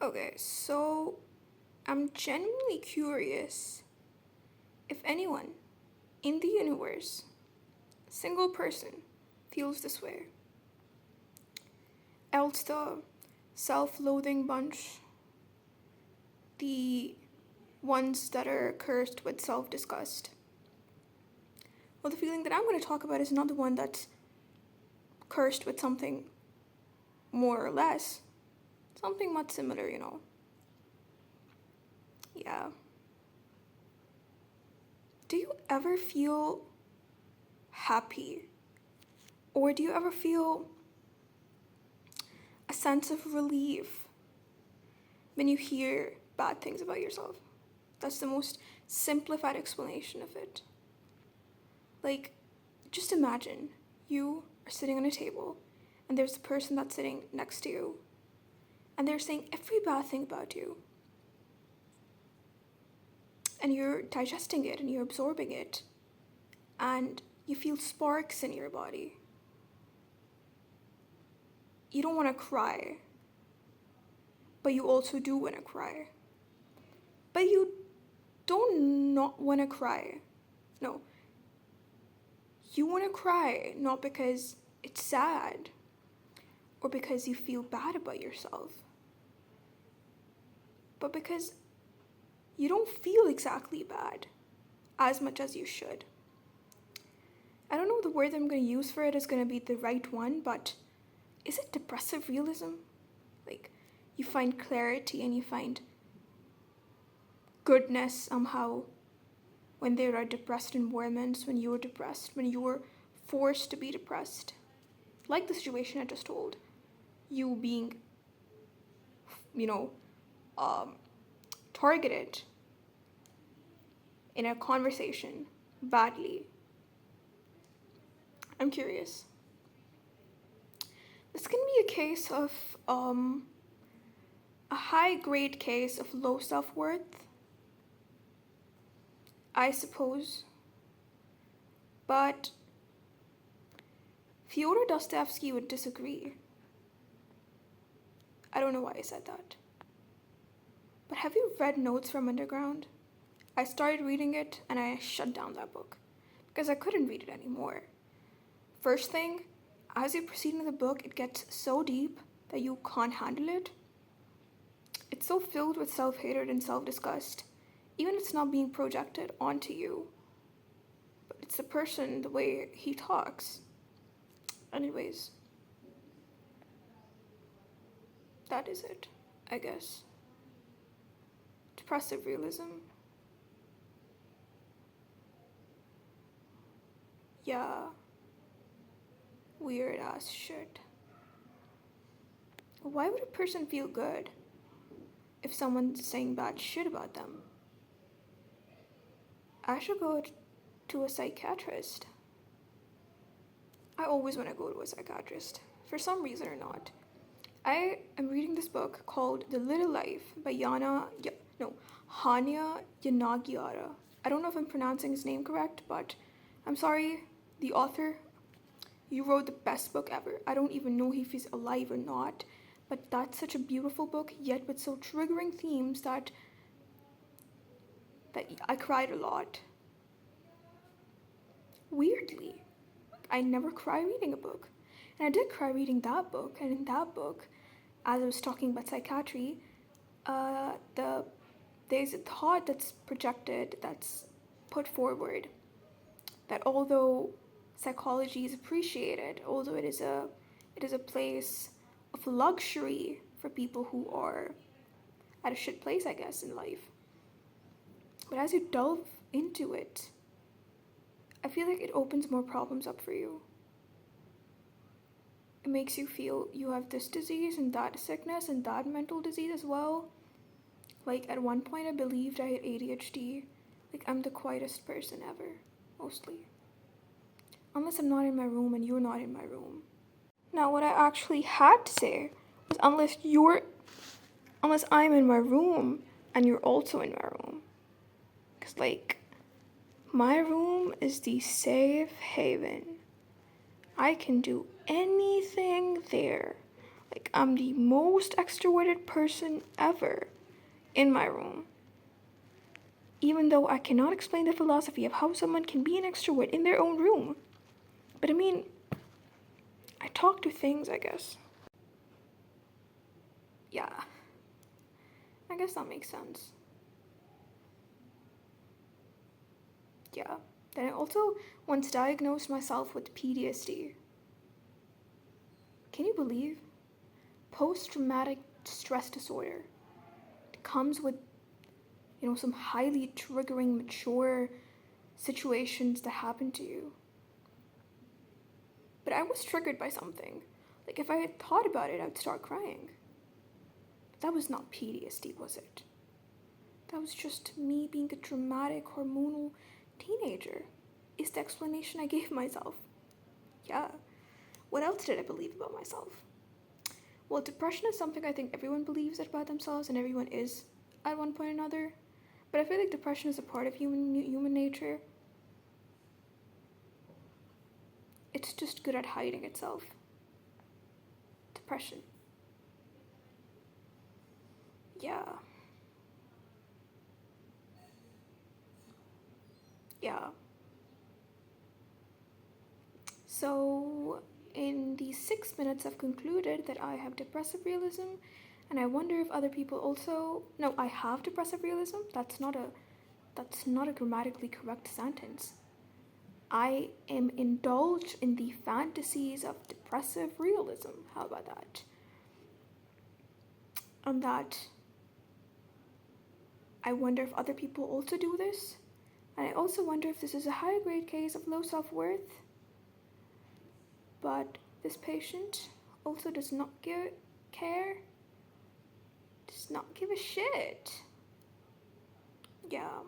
Okay, so I'm genuinely curious if anyone in the universe, single person, feels this way. Else the self loathing bunch, the ones that are cursed with self disgust. Well, the feeling that I'm going to talk about is not the one that's cursed with something more or less, something much similar. Yeah. Do you ever feel happy? Or do you ever feel a sense of relief when you hear bad things about yourself? That's the most simplified explanation of it. Like, just imagine you are sitting on a table and there's a person that's sitting next to you and they're saying every bad thing about you. And you're digesting it and you're absorbing it. And you feel sparks in your body. You don't want to cry, but you also do want to cry. But you don't not want to cry. No. You want to cry not because it's sad or because you feel bad about yourself, but because you don't feel exactly bad as much as you should. I don't know the word I'm going to use for it is going to be the right one, but is it depressive realism? Like, you find clarity and you find goodness somehow when there are depressed environments, when you're depressed, when you're forced to be depressed. Like the situation I just told, you being, you know, targeted in a conversation badly. I'm curious. This can be a case of a high grade case of low self worth, I suppose. But Fyodor Dostoevsky would disagree. I don't know why I said that. But have you read Notes from Underground? I started reading it and I shut down that book because I couldn't read it anymore. First thing, as you proceed in the book, it gets so deep that you can't handle it. It's so filled with self-hatred and self-disgust. Even if it's not being projected onto you. But it's the person, the way he talks. Anyways. That is it, I guess. Depressive realism. Yeah. Weird ass shit. Why would a person feel good if someone's saying bad shit about them? I should go to a psychiatrist. I always want to go to a psychiatrist, for some reason or not. I am reading this book called The Little Life by Hanya Yanagiara. I don't know if I'm pronouncing his name correct, but I'm sorry, the author, you wrote the best book ever. I don't even know if he's alive or not, but that's such a beautiful book, yet with so triggering themes that I cried a lot. Weirdly, I never cry reading a book. And I did cry reading that book, and in that book, as I was talking about psychiatry, there's a thought that's projected, that's put forward, that although psychology is appreciated, although it is a place of luxury for people who are at a shit place, I guess, in life. But as you delve into it, I feel like it opens more problems up for you. It makes you feel you have this disease and that sickness and that mental disease as well. Like, at one point I believed I had ADHD. Like, I'm the quietest person ever, mostly. Unless I'm not in my room and you're not in my room. Now, what I actually had to say was unless I'm in my room and you're also in my room. Because, like, my room is the safe haven. I can do anything there. Like, I'm the most extroverted person ever in my room. Even though I cannot explain the philosophy of how someone can be an extrovert in their own room. But I mean, I talk to things, I guess. Yeah, I guess that makes sense. Yeah. Then I also once diagnosed myself with PTSD. Can you believe? Post traumatic stress disorder. It comes with, some highly triggering, mature situations that happen to you. But I was triggered by something. Like, if I had thought about it, I would start crying. But that was not PTSD, was it? That was just me being a dramatic, hormonal teenager, is the explanation I gave myself. Yeah. What else did I believe about myself? Well, depression is something I think everyone believes about themselves, and everyone is at one point or another. But I feel like depression is a part of human nature. It's just good at hiding itself. Depression. Yeah. Yeah. So, in these 6 minutes, I've concluded that I have depressive realism, and I wonder if other people also. No, I have depressive realism. That's not a grammatically correct sentence. I am indulged in the fantasies of depressive realism. How about that? And that I wonder if other people also do this. And I also wonder if this is a high grade case of low self worth. But this patient also does not care, does not give a shit. Yeah.